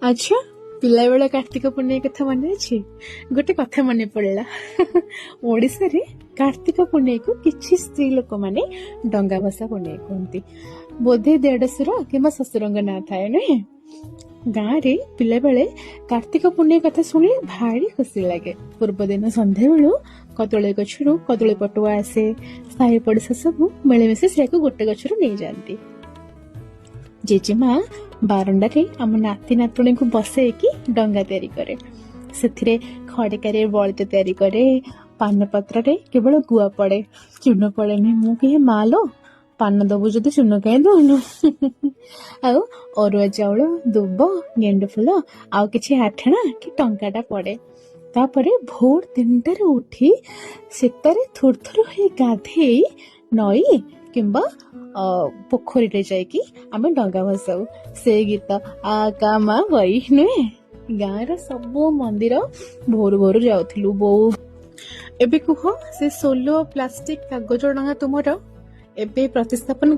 ଆଚ୍ଛା, ପିଲାବେଳ କାର୍ତ୍ତିକ ପୂର୍ଣ୍ଣିମା କଥା ମନେ ଅଛି? ଗୋଟେ କଥା ମନେ ପଡିଲା। ଓଡିଶାରେ କାର୍ତ୍ତିକ ପୂର୍ଣ୍ଣିମାକୁ କିଛି ସ୍ତ୍ରୀ ଲୋକମାନେ ଡଙ୍ଗା ଭସା ପୂର୍ଣ୍ଣିମା କୁହନ୍ତି। ବୋଧେ ଦେଢଶୁର କିମ୍ବା ଶ୍ୱଶୁରଙ୍କ ନାଁ ଥାଏ ନୁହେଁ? ଗାଁରେ ପିଲାବେଳେ କାର୍ତ୍ତିକ ପୂର୍ଣ୍ଣିମା କଥା ଶୁଣିଲେ ଭାରି ଖୁସି ଲାଗେ। ପୂର୍ବ ଦିନ ସନ୍ଧ୍ୟା ବେଳୁ କଦଳୀ ଗଛରୁ କଦଳୀ ପଟୁଆ ଆସେ। ସାହି ପଡିଶା ସବୁ ମିଳିମିଶି ସେଇଆକୁ ଗୋଟେ ଗଛରୁ ନେଇଯାଆନ୍ତି। ଜେଜେମା ବାରଣ୍ଡାରେ ଆମ ନାତି ନାତୁଣୀଙ୍କୁ ବସେଇକି ଡଙ୍ଗା ତିଆରି କରେ। ସେଥିରେ ଖଡିକାରେ ବଳିତ ତିଆରି କରେ। ପାନ ପତ୍ରରେ କେବଳ ଗୁଆ ପଡେ, ଚୂନ ପଡେନି। ମୁଁ କିଏ ମାଲୋ, ପାନ ଦବୁ ଯଦି ଚୂନ କାହିଁ ଦଉନୁ। ଆଉ ଅରୁଆ ଚାଉଳ, ଦୁବ, ଗେଣ୍ଡୁ ଫୁଲ ଆଉ କିଛି ଆଠଣା କି ଟଙ୍କାଟା ପଡେ। ତାପରେ ଭୋର 3ଟାରେ ଉଠି ଶୀତରେ ଥୁରଥୁର ହେଇ ଗାଧେଇ ନଈ କିମ୍ବା ପୋଖରୀରେ ଯାଇକି ଆମେ ଡଙ୍ଗା ଭସାଉ। ସେ ଗୀତ ଆ କା ମା ବଇ ନୁହେଁ? ଗାଁର ସବୁ ମନ୍ଦିର ଭୋରୁ ଭୋରୁ ଯାଉଥିଲୁ ବୋଉ। ଏବେ କୁହ, ସେ ସୋଲୋ ପ୍ଲାଷ୍ଟିକ କାଗଜ ଡଙ୍ଗା ତୁମର ଏବେ ପ୍ରତିସ୍ଥାପନ